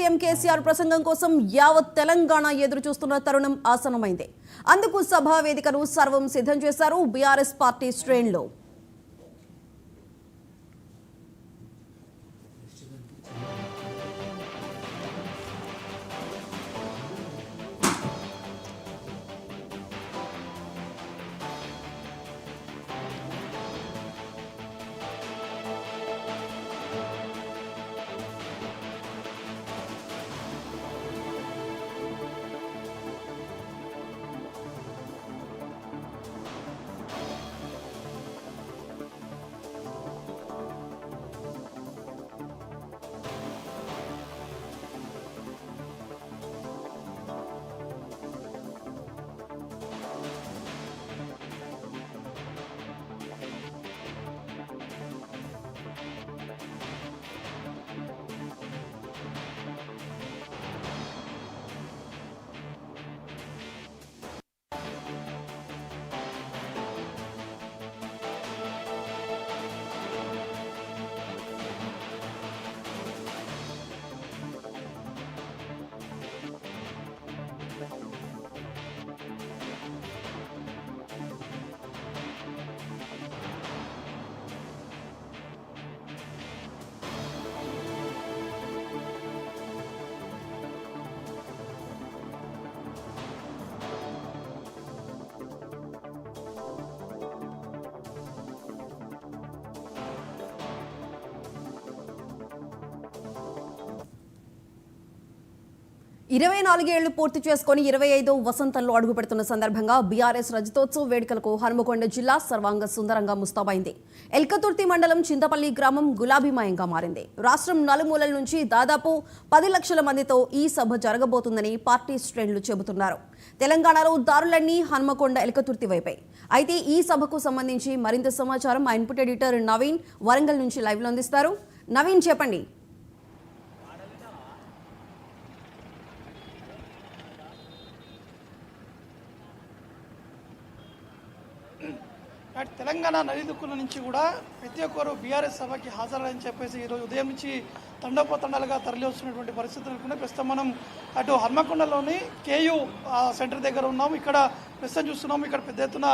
CM KCR ప్రసంగం కోసం యావత్ తెలంగాణ ఎదురు చూస్తున్న తరుణం ఆసన్నమైంది. అందుకు సభా వేదికను సర్వం సిద్ధం చేశారు బీఆర్ఎస్ పార్టీ శ్రేణులు. 24 ఏళ్లు పూర్తి చేసుకుని 25వ వసంతంలో అడుగుపెడుతున్న సందర్భంగా బీఆర్ఎస్ రజతోత్సవ వేడుకలకు హనుమకొండ జిల్లా సర్వాంగ సుందరంగా ముస్తాబైంది. ఎల్కతుర్తి మండలం చింతపల్లి గ్రామం గులాబీమయంగా మారింది. రాష్ట్రం నలుమూలల నుంచి దాదాపు 10 లక్షల మందితో ఈ సభ జరగబోతుందని పార్టీ శ్రేణులు చెబుతున్నారు. తెలంగాణలో దారులన్నీ హనుమకొండ ఎల్కతుర్తి వైపే. అయితే ఈ సభకు సంబంధించి మరింత సమాచారం మా ఇన్పుట్ ఎడిటర్ నవీన్ వరంగల్ నుంచి లైవ్ లో అందిస్తారు. నవీన్, చెప్పండి. తెలంగాణ నలుదిక్కుల నుంచి కూడా ప్రతి ఒక్కరు బీఆర్ఎస్ సభకి హాజరని చెప్పేసి ఈరోజు ఉదయం నుంచి తండోపతండాలుగా తరలి వస్తున్నటువంటి పరిస్థితులు ప్రస్తుతం మనం అటు హన్మకొండలోని కేయూ సెంటర్ దగ్గర ఉన్నాము. ఇక్కడ ప్రస్తుతం చూస్తున్నాము. ఇక్కడ పెద్ద ఎత్తున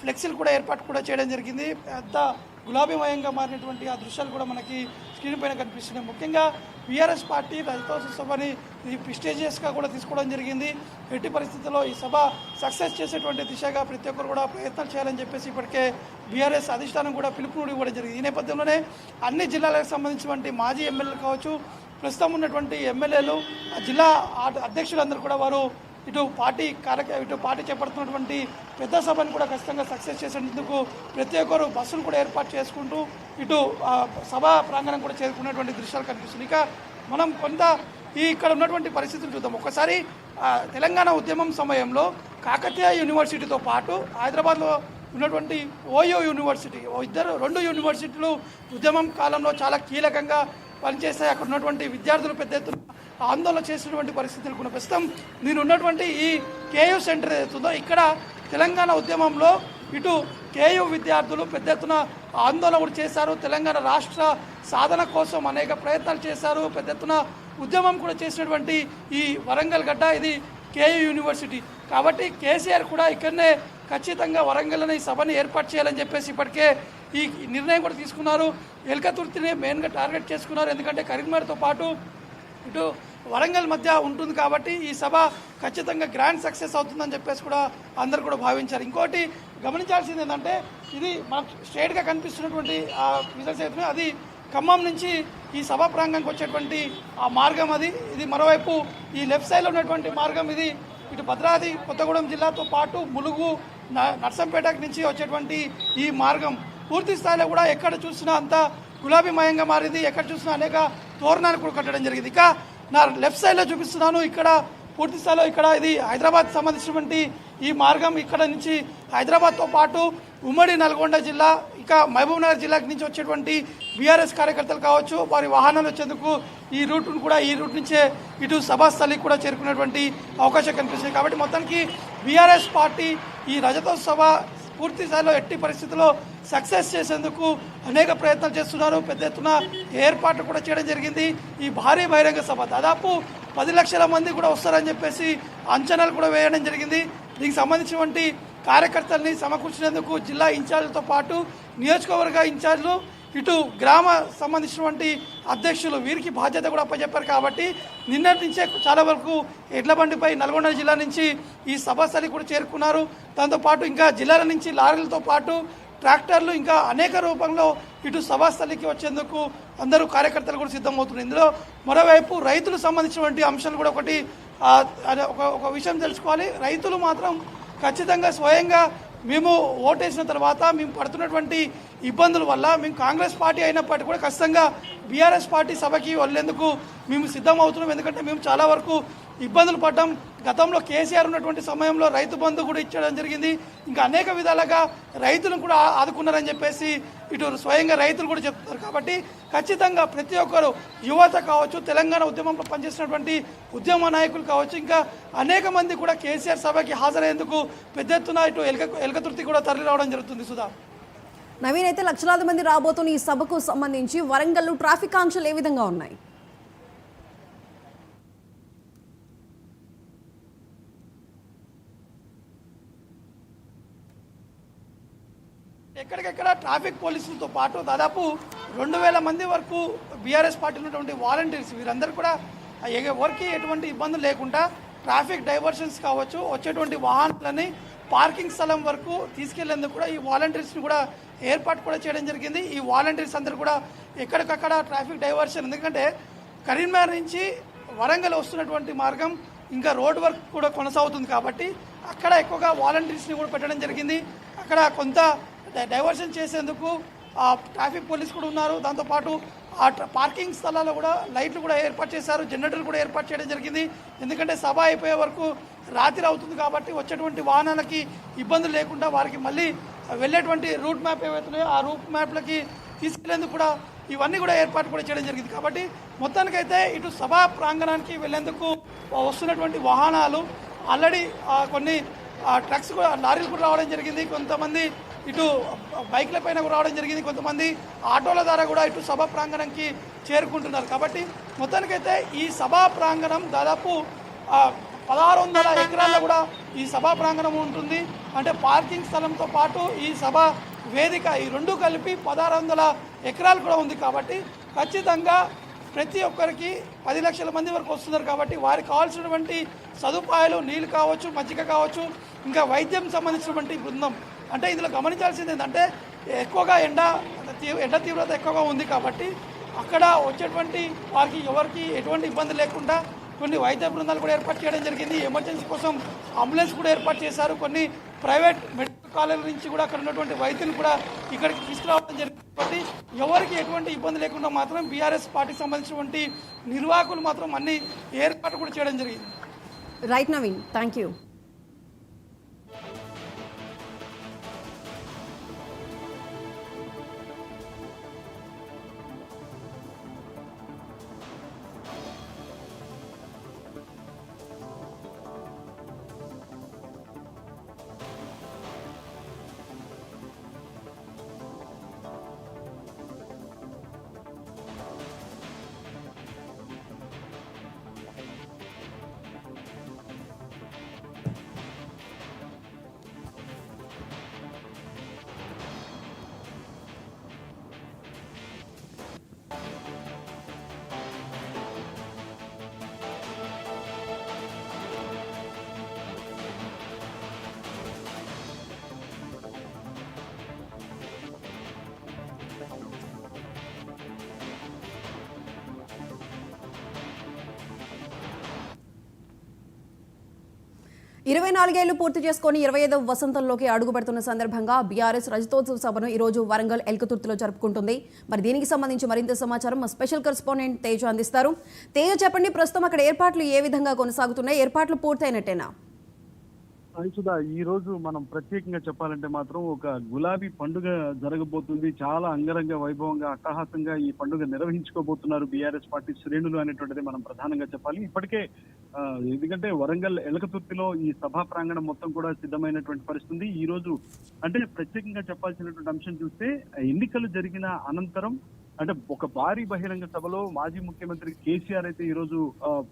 ఫ్లెక్సీలు కూడా ఏర్పాటు కూడా చేయడం జరిగింది. పెద్ద గులాబీమయంగా మారినటువంటి ఆ దృశ్యాలు కూడా మనకి స్క్రీన్ పైన కనిపిస్తున్నాయి. ముఖ్యంగా బీఆర్ఎస్ పార్టీ రజతోత్సవ సభని ఇది ప్రెస్టీజియస్గా కూడా తీసుకోవడం జరిగింది. ఎట్టి పరిస్థితుల్లో ఈ సభ సక్సెస్ చేసేటువంటి దిశగా ప్రతి ఒక్కరు కూడా ప్రయత్నాలు చేయాలని చెప్పేసి ఇప్పటికే బీఆర్ఎస్ అధిష్టానం కూడా పిలుపుని ఇవ్వడం జరిగింది. ఈ నేపథ్యంలోనే అన్ని జిల్లాలకు సంబంధించినటువంటి మాజీ ఎమ్మెల్యేలు కావచ్చు, ప్రస్తుతం ఉన్నటువంటి ఎమ్మెల్యేలు, జిల్లా అధ్యక్షులందరూ కూడా వారు ఇటు పార్టీ చేపడుతున్నటువంటి పెద్ద సభను కూడా ఖచ్చితంగా సక్సెస్ చేసేందుకు ప్రతి ఒక్కరు బస్సులు కూడా ఏర్పాటు చేసుకుంటూ ఇటు సభా ప్రాంగణం కూడా చేరుకున్నటువంటి దృశ్యాలు కనిపిస్తుంది. ఇక మనం కొంత ఇక్కడ ఉన్నటువంటి పరిస్థితులు చూద్దాం. ఒకసారి తెలంగాణ ఉద్యమం సమయంలో కాకతీయ యూనివర్సిటీతో పాటు హైదరాబాద్లో ఉన్నటువంటి ఓయో యూనివర్సిటీ, రెండు యూనివర్సిటీలు ఉద్యమం కాలంలో చాలా కీలకంగా పనిచేస్తాయి. అక్కడ ఉన్నటువంటి విద్యార్థులు పెద్ద ఎత్తున ఆందోళన చేసినటువంటి పరిస్థితులు కూడా ప్రస్తుతం నేను ఉన్నటువంటి ఈ కేయూ సెంటర్ ఏదైతుందో ఇక్కడ తెలంగాణ ఉద్యమంలో ఇటు కేయూ విద్యార్థులు పెద్ద ఎత్తున ఆందోళన కూడా చేశారు. తెలంగాణ రాష్ట్ర సాధన కోసం అనేక ప్రయత్నాలు చేశారు. పెద్ద ఎత్తున ఉద్యమం కూడా చేసినటువంటి ఈ వరంగల్ గడ్డ ఇది కేయూ యూనివర్సిటీ కాబట్టి కేసీఆర్ కూడా ఇక్కడనే ఖచ్చితంగా వరంగల్లోనే ఈ సభని ఏర్పాటు చేయాలని చెప్పేసి ఇప్పటికే ఈ నిర్ణయం కూడా తీసుకున్నారు. ఎల్కతుర్తిని మెయిన్గా టార్గెట్ చేసుకున్నారు. ఎందుకంటే కరీంనగర్తో పాటు ఇటు వరంగల్ మధ్య ఉంటుంది కాబట్టి ఈ సభ ఖచ్చితంగా గ్రాండ్ సక్సెస్ అవుతుందని చెప్పేసి కూడా అందరు కూడా భావించారు. ఇంకోటి గమనించాల్సింది ఏంటంటే ఇది మన స్ట్రేట్గా కనిపిస్తున్నటువంటి రిజల్ట్స్ అయితే అది ఖమ్మం నుంచి ఈ సభా ప్రాంగణానికి వచ్చేటువంటి ఆ మార్గం ఇది మరోవైపు ఈ లెఫ్ట్ సైడ్లో ఉన్నటువంటి మార్గం ఇది ఇటు భద్రాద్రి కొత్తగూడెం జిల్లాతో పాటు ములుగు నర్సంపేట నుంచి వచ్చేటువంటి ఈ మార్గం పూర్తి స్థాయిలో కూడా ఎక్కడ చూసినా అంతా గులాబీమయంగా మారింది. ఎక్కడ చూసినా అనేక తోరణాలు కూడా కట్టడం జరిగింది. ఇక నా లెఫ్ట్ సైడ్లో చూపిస్తున్నాను. ఇక్కడ పూర్తి స్థాయిలో ఇక్కడ ఇది హైదరాబాద్ సంబంధించినటువంటి ఈ మార్గం. ఇక్కడ నుంచి హైదరాబాద్తో పాటు ఉమ్మడి నల్గొండ జిల్లా ఇక మహబూబ్నగర్ జిల్లాకి నుంచి వచ్చేటువంటి బీఆర్ఎస్ కార్యకర్తలు కావచ్చు, వారి వాహనాలు వచ్చేందుకు ఈ రూట్ నుంచే ఇటు సభాస్థలికి కూడా చేరుకునేటువంటి అవకాశం కనిపిస్తుంది. కాబట్టి మొత్తానికి బీఆర్ఎస్ పార్టీ ఈ రజతోత్సవ పూర్తి స్థాయిలో ఎట్టి పరిస్థితుల్లో సక్సెస్ చేసేందుకు అనేక ప్రయత్నాలు చేస్తున్నారు. పెద్ద ఎత్తున ఏర్పాట్లు కూడా చేయడం జరిగింది. ఈ భారీ బహిరంగ సభ దాదాపు 10 లక్షల మంది కూడా వస్తారని చెప్పేసి అంచనాలు కూడా వేయడం జరిగింది. దీనికి సంబంధించినటువంటి కార్యకర్తల్ని సమకూర్చినందుకు జిల్లా ఇన్ఛార్జ్లతో పాటు నియోజకవర్గ ఇన్ఛార్జ్లు ఇటు గ్రామ సంబంధించినటువంటి అధ్యక్షులు వీరికి బాధ్యత కూడా అప్పచెప్పారు. కాబట్టి నిన్నటి నుంచే చాలా వరకు ఎడ్ల బండిపై నల్గొండ జిల్లా నుంచి ఈ సభాస్థలికి కూడా చేరుకున్నారు. దాంతోపాటు ఇంకా జిల్లాల నుంచి లారీలతో పాటు ట్రాక్టర్లు ఇంకా అనేక రూపంలో ఇటు సభాస్థలికి వచ్చేందుకు అందరూ కార్యకర్తలు కూడా సిద్ధమవుతున్నారు. ఇందులో మరోవైపు రైతులకు సంబంధించినటువంటి అంశాలు కూడా ఒక విషయం తెలుసుకోవాలి. రైతులు మాత్రం ఖచ్చితంగా స్వయంగా మేము ఓటేసిన తర్వాత మేము పడుతున్నటువంటి ఇబ్బందుల వల్ల మేము కాంగ్రెస్ పార్టీ అయినప్పటికీ కూడా ఖచ్చితంగా బీఆర్ఎస్ పార్టీ సభకి వెళ్ళేందుకు మేము సిద్ధమవుతున్నాం. ఎందుకంటే మేము చాలా వరకు ఇబ్బందులు పడ్డాం. గతంలో కేసీఆర్ ఉన్నటువంటి సమయంలో రైతు బంధు కూడా ఇచ్చడం జరిగింది. ఇంకా అనేక విధాలుగా రైతులను కూడా ఆదుకున్నారని చెప్పేసి ఇటు స్వయంగా రైతులు కూడా చెప్తున్నారు. కాబట్టి ఖచ్చితంగా ప్రతి ఒక్కరు యువత కావచ్చు, తెలంగాణ ఉద్యమంలో పనిచేసినటువంటి ఉద్యమ నాయకులు కావచ్చు, ఇంకా అనేక మంది కూడా కేసీఆర్ సభకి హాజరయ్యేందుకు పెద్ద ఎత్తున ఇటు ఎలకతుర్తి కూడా తరలి రావడం జరుగుతుంది. సుధా, నవీన్, అయితే లక్షలాది మంది రాబోతున్న ఈ సభకు సంబంధించి వరంగల్ ట్రాఫిక్ ఆంక్షలు ఏ విధంగా ఉన్నాయి? ఎక్కడికెక్కడ ట్రాఫిక్ పోలీసులతో పాటు దాదాపు 2000 మంది వరకు బీఆర్ఎస్ పార్టీ ఉన్నటువంటి వాలంటీర్స్ వీరందరూ కూడా ఎవరికి ఎటువంటి ఇబ్బందులు లేకుండా ట్రాఫిక్ డైవర్షన్స్ కావచ్చు, వచ్చేటువంటి వాహనాలని పార్కింగ్ స్థలం వరకు తీసుకెళ్లేందుకు కూడా ఈ వాలంటీర్స్ని కూడా ఏర్పాటు కూడా చేయడం జరిగింది. ఈ వాలంటీర్స్ అందరూ కూడా ఎక్కడికక్కడ ట్రాఫిక్ డైవర్షన్, ఎందుకంటే కరీంనగర్ నుంచి వరంగల్ వస్తున్నటువంటి మార్గం ఇంకా రోడ్ వర్క్ కూడా కొనసాగుతుంది. కాబట్టి అక్కడ ఎక్కువగా వాలంటీర్స్ని కూడా పెట్టడం జరిగింది. అక్కడ కొంత డైవర్షన్ చేసేందుకు ట్రాఫిక్ పోలీస్ కూడా ఉన్నారు. దాంతోపాటు ఆ పార్కింగ్ స్థలాల్లో కూడా లైట్లు కూడా ఏర్పాటు చేశారు, జనరేటర్లు కూడా ఏర్పాటు చేయడం జరిగింది. ఎందుకంటే సభ అయిపోయే వరకు రాత్రి అవుతుంది కాబట్టి వచ్చేటువంటి వాహనాలకి ఇబ్బందులు లేకుండా వారికి మళ్ళీ వెళ్ళేటువంటి రూట్ మ్యాప్ ఏవైతున్నాయో ఆ రూట్ మ్యాప్లకి తీసుకెళ్లేందుకు కూడా ఇవన్నీ కూడా ఏర్పాటు కూడా చేయడం జరిగింది. కాబట్టి మొత్తానికైతే ఇటు సభా ప్రాంగణానికి వెళ్లేందుకు వస్తున్నటువంటి వాహనాలు ఆల్రెడీ కొన్ని ట్రక్స్ కూడా, లారీలు కూడా రావడం జరిగింది. కొంతమంది ఇటు బైక్ల పైన కూడా రావడం జరిగింది. కొంతమంది ఆటోల ద్వారా కూడా ఇటు సభా ప్రాంగణంకి చేరుకుంటున్నారు. కాబట్టి మొత్తానికైతే ఈ సభా ప్రాంగణం దాదాపు 1600 ఎకరాల్లో కూడా ఈ సభా ప్రాంగణం ఉంటుంది. అంటే పార్కింగ్ స్థలంతో పాటు ఈ సభా వేదిక ఈ రెండు కలిపి 1600 ఎకరాలు కూడా ఉంది. కాబట్టి ఖచ్చితంగా ప్రతి ఒక్కరికి 10 లక్షల మంది వరకు వస్తున్నారు. కాబట్టి వారికి కావాల్సినటువంటి సదుపాయాలు, నీళ్ళు కావచ్చు, మజ్జిగ కావచ్చు, ఇంకా వైద్యం సంబంధించినటువంటి బృందం. అంటే ఇందులో గమనించాల్సింది ఏంటంటే ఎక్కువగా ఎండ తీవ్రత ఎక్కువగా ఉంది. కాబట్టి అక్కడ వచ్చేటువంటి వారికి ఎవరికి ఎటువంటి ఇబ్బంది లేకుండా కొన్ని వైద్య బృందాలు కూడా ఏర్పాటు చేయడం జరిగింది. ఎమర్జెన్సీ కోసం అంబులెన్స్ కూడా ఏర్పాటు చేశారు. కొన్ని ప్రైవేట్ మెడికల్ కాలేజీల నుంచి కూడా అక్కడ ఉన్నటువంటి వైద్యులు కూడా ఇక్కడికి తీసుకురావడం జరిగింది. కాబట్టి ఎవరికి ఎటువంటి ఇబ్బంది లేకుండా మాత్రం బీఆర్ఎస్ పార్టీకి సంబంధించినటువంటి నిర్వాహకులు మాత్రం అన్ని ఏర్పాటు కూడా చేయడం జరిగింది. Right Naveen, thank you. ఇరవై 24 ఏళ్లు పూర్తి చేసుకుని 25వ వసంతంలోకి అడుగుపెడుతున్న సందర్భంగా బీఆర్ఎస్ రజతోత్సవ సభను ఈ రోజు వరంగల్ ఎల్కతుర్తిలో జరుపుకుంటుంది. మరి దీనికి సంబంధించి మరింత సమాచారం మా స్పెషల్ కరెస్పాండెంట్ తేజ అందిస్తారు. తేజ, చెప్పండి, ప్రస్తుతం అక్కడ ఏర్పాట్లు ఏ విధంగా కొనసాగుతున్నాయి? ఏర్పాట్లు పూర్తయినట్టేనా? సుధా, ఈ రోజు మనం ప్రత్యేకంగా చెప్పాలంటే మాత్రం ఒక గులాబీ పండుగ జరగబోతుంది. చాలా అంగరంగ వైభవంగా, అట్టహాసంగా ఈ పండుగ నిర్వహించుకోబోతున్నారు బీఆర్ఎస్ పార్టీ శ్రేణులు అనేటువంటిది మనం ప్రధానంగా చెప్పాలి. ఇప్పటికే ఎందుకంటే వరంగల్ ఎలకతుర్తిలో ఈ సభా ప్రాంగణం మొత్తం కూడా సిద్ధమైనటువంటి పరిస్థితి. ఈ రోజు అంటే ప్రత్యేకంగా చెప్పాల్సినటువంటి అంశం చూస్తే ఎన్నికలు జరిగిన అనంతరం అంటే ఒక భారీ బహిరంగ సభలో మాజీ ముఖ్యమంత్రి కేసీఆర్ అయితే ఈ రోజు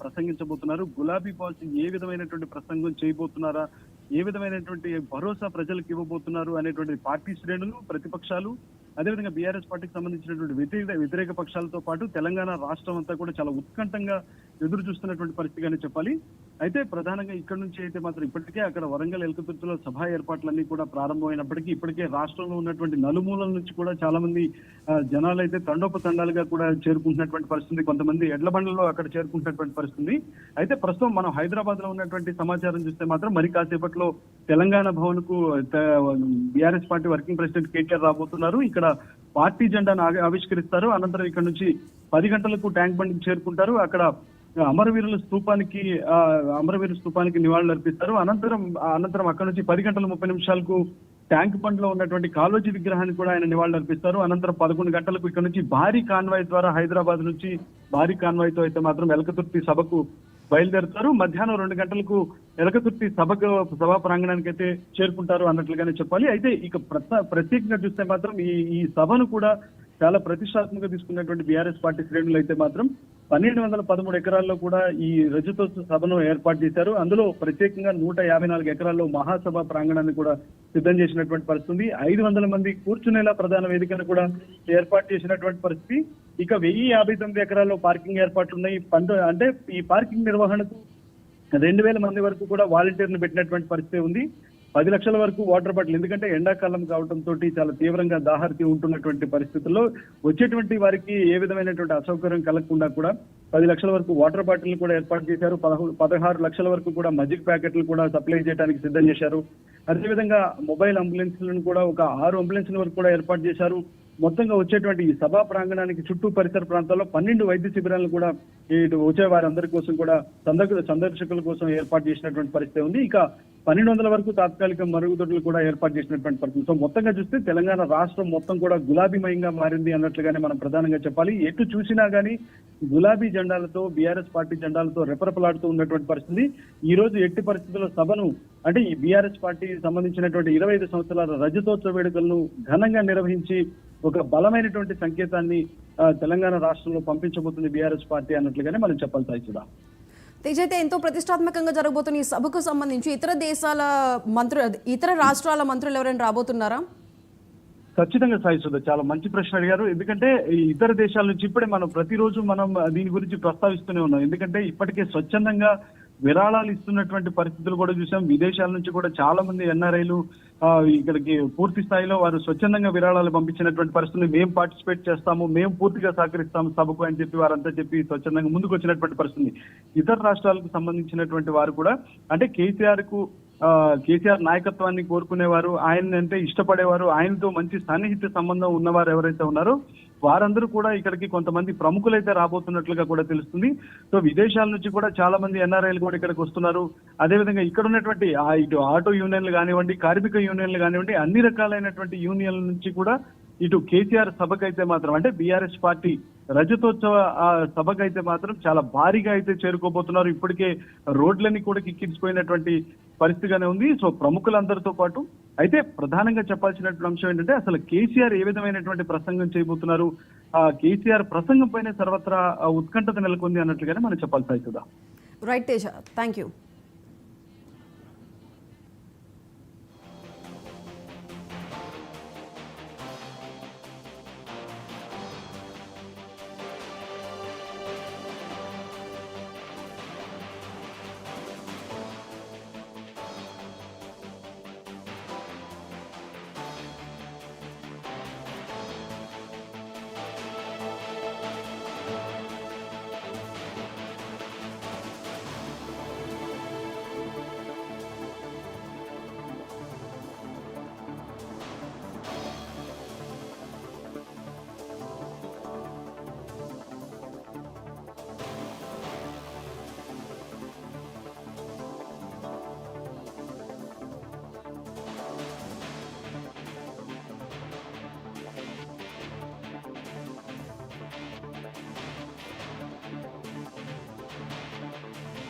ప్రసంగించబోతున్నారు. గులాబీ బాస్ ఏ విధమైనటువంటి ప్రసంగం చేయబోతున్నారా, ఏ విధమైనటువంటి భరోసా ప్రజలకు ఇవ్వబోతున్నారు అనేటువంటి పార్టీ శ్రేణులు, ప్రతిపక్షాలు, అదేవిధంగా బీఆర్ఎస్ పార్టీకి సంబంధించినటువంటి వ్యతిరేక పక్షాలతో పాటు తెలంగాణ రాష్ట్రం అంతా కూడా చాలా ఉత్కంఠంగా ఎదురు చూస్తున్నటువంటి పరిస్థితిగానే చెప్పాలి. అయితే ప్రధానంగా ఇక్కడ నుంచి అయితే మాత్రం ఇప్పటికే అక్కడ వరంగల్ ఎల్కతుర్తిలో సభా ఏర్పాట్లన్నీ కూడా ప్రారంభమైనప్పటికీ ఇప్పటికే రాష్ట్రంలో ఉన్నటువంటి నలుమూలల నుంచి కూడా చాలా మంది జనాలు అయితే తండోపతండాలుగా కూడా చేరుకుంటున్నటువంటి పరిస్థితి, కొంతమంది ఎడ్ల బండ్లలో అక్కడ చేరుకుంటున్నటువంటి పరిస్థితి. అయితే ప్రస్తుతం మనం హైదరాబాద్ లో ఉన్నటువంటి సమాచారం చూస్తే మాత్రం మరి కాసేపట్లో తెలంగాణ భవన్ కు BRS party working president KTR రాబోతున్నారు. ఇక్కడ పార్టీ జెండాను ఆవిష్కరిస్తారు. అనంతరం ఇక్కడ నుంచి 10 గంటలకు ట్యాంక్ బండ్కి చేరుకుంటారు. అక్కడ అమరవీరుల స్తూపానికి నివాళులు అర్పిస్తారు. అనంతరం అక్కడ నుంచి 10:30 ట్యాంక్ బండ్ లో ఉన్నటువంటి కాళోజీ విగ్రహానికి కూడా ఆయన నివాళులు అర్పిస్తారు. అనంతరం 11 గంటలకు ఇక్కడ నుంచి భారీ కాన్వాయ్ ద్వారా హైదరాబాద్ నుంచి భారీ కాన్వాయ్ తో అయితే మాత్రం ఎల్కతుర్తి సభకు బయలుదేరుతారు. మధ్యాహ్నం 2 గంటలకు ఎలకతుర్తి సభా ప్రాంగణానికి అయితే చేరుకుంటారు అన్నట్లుగానే చెప్పాలి. అయితే ఇక ప్రత్యేకంగా చూస్తే మాత్రం ఈ సభను కూడా చాలా ప్రతిష్టాత్మకంగా తీసుకున్నటువంటి బీఆర్ఎస్ పార్టీ శ్రేణులు అయితే మాత్రం 1213 ఎకరాల్లో కూడా ఈ రజతోత్సవ సభను ఏర్పాటు చేశారు. అందులో ప్రత్యేకంగా 154 ఎకరాల్లో మహాసభ ప్రాంగణాన్ని కూడా సిద్ధం చేసినటువంటి పరిస్థితి. 500 మంది కూర్చునేలా ప్రధాన వేదికను కూడా ఏర్పాటు చేసినటువంటి పరిస్థితి. ఇక 1059 ఎకరాల్లో పార్కింగ్ ఏర్పాట్లు ఉన్నాయి. అంటే ఈ పార్కింగ్ నిర్వహణకు 2000 మంది వరకు కూడా వాలంటీర్లు పెట్టినటువంటి పరిస్థితి ఉంది. 10 లక్షల వరకు వాటర్ బాటిల్, ఎందుకంటే ఎండాకాలం కావడంతో చాలా తీవ్రంగా దాహర్తి ఉంటున్నటువంటి పరిస్థితుల్లో వచ్చేటువంటి వారికి ఏ విధమైనటువంటి అసౌకర్యం కలగకుండా కూడా 10 లక్షల వరకు వాటర్ బాటిల్ కూడా ఏర్పాటు చేశారు. 16 లక్షల వరకు కూడా మజిక్ ప్యాకెట్లు కూడా సప్లై చేయడానికి సిద్ధం చేశారు. అదేవిధంగా మొబైల్ అంబులెన్స్లను కూడా ఒక 6 అంబులెన్స్ల వరకు కూడా ఏర్పాటు చేశారు. మొత్తంగా వచ్చేటువంటి ఈ సభా ప్రాంగణానికి చుట్టూ పరిసర ప్రాంతాల్లో 12 వైద్య శిబిరాలను కూడా ఇటు వచ్చే వారందరి కోసం కూడా సందర్శకుల కోసం ఏర్పాటు చేసినటువంటి పరిస్థితి ఉంది. ఇక 1200 వరకు తాత్కాలిక మరుగుదొడ్లు కూడా ఏర్పాటు చేసినటువంటి పరిస్థితి. సో మొత్తంగా చూస్తే తెలంగాణ రాష్ట్రం మొత్తం కూడా గులాబీమయంగా మారింది అన్నట్లుగానే మనం ప్రధానంగా చెప్పాలి. ఎటు చూసినా గానీ గులాబీ జెండాలతో, బీఆర్ఎస్ పార్టీ జెండాలతో రెపరెపలాడుతూ ఉన్నటువంటి పరిస్థితి. ఈ రోజు ఎట్టి పరిస్థితుల్లో సభను, అంటే ఈ బీఆర్ఎస్ పార్టీ సంబంధించినటువంటి 25 సంవత్సరాల రజతోత్సవ వేడుకలను ఘనంగా నిర్వహించి ఒక బలమైనటువంటి సంకేతాన్ని తెలంగాణ రాష్ట్రంలో పంపించబోతుంది బీఆర్ఎస్ పార్టీ అన్నట్లుగానే మనం చెప్పాలి. సాయిసుధా, తేజ్, అయితే ఎంతో ప్రతిష్టాత్మకంగా జరగబోతున్న ఈ సభకు సంబంధించి ఇతర రాష్ట్రాల మంత్రులు ఎవరైనా రాబోతున్నారా? ఖచ్చితంగా సాయిసుధా, చాలా మంచి ప్రశ్న అడిగారు. ఎందుకంటే ఇతర దేశాల నుంచి ఇప్పుడే మనం ప్రతిరోజు దీని గురించి ప్రస్తావిస్తూనే ఉన్నాం. ఎందుకంటే ఇప్పటికే స్వచ్ఛందంగా విరాళాలు ఇస్తున్నటువంటి పరిస్థితులు కూడా చూసాం. విదేశాల నుంచి కూడా చాలా మంది ఎన్ఆర్ఐలు ఇక్కడికి పూర్తి స్థాయిలో వారు స్వచ్ఛందంగా విరాళాలు పంపించినటువంటి పరిస్థితులు, మేము పార్టిసిపేట్ చేస్తాము, మేము పూర్తిగా సహకరిస్తాము సభకు అని చెప్పి వారంతా చెప్పి స్వచ్ఛందంగా ముందుకు వచ్చినటువంటి పరిస్థితి. ఇతర రాష్ట్రాలకు సంబంధించినటువంటి వారు కూడా, అంటే కేసీఆర్ నాయకత్వాన్ని కోరుకునేవారు, ఆయన అంటే ఇష్టపడేవారు, ఆయనతో మంచి సన్నిహిత సంబంధం ఉన్నవారు ఎవరైతే ఉన్నారో వారందరూ కూడా ఇక్కడికి కొంతమంది ప్రముఖులైతే రాబోతున్నట్లుగా కూడా తెలుస్తుంది. సో విదేశాల నుంచి కూడా చాలా మంది ఎన్ఆర్ఐలు కూడా ఇక్కడికి వస్తున్నారు. అదేవిధంగా ఇక్కడ ఉన్నటువంటి ఇటు ఆటో యూనియన్లు కానివ్వండి, కార్మిక యూనియన్లు కానివ్వండి, అన్ని రకాలైనటువంటి యూనియన్ల నుంచి కూడా ఇటు కేసీఆర్ సభకైతే మాత్రం, అంటే బీఆర్ఎస్ పార్టీ రజతోత్సవ సభకైతే మాత్రం చాలా భారీగా అయితే చేరుకోబోతున్నారు. ఇప్పటికే రోడ్లన్నీ కూడా కిక్కించిపోయినటువంటి పరిస్థితిగానే ఉంది. సో ప్రముఖులందరితో పాటు అయితే ప్రధానంగా చెప్పాల్సినటువంటి అంశం ఏంటంటే అసలు కేసీఆర్ ఏ విధమైనటువంటి ప్రసంగం చేయబోతున్నారు, కేసీఆర్ ప్రసంగం పైన సర్వత్రా ఉత్కంఠత నెలకొంది అన్నట్లుగానే మనం చెప్పాల్సి అవుతుందా. Right Teja, thank you.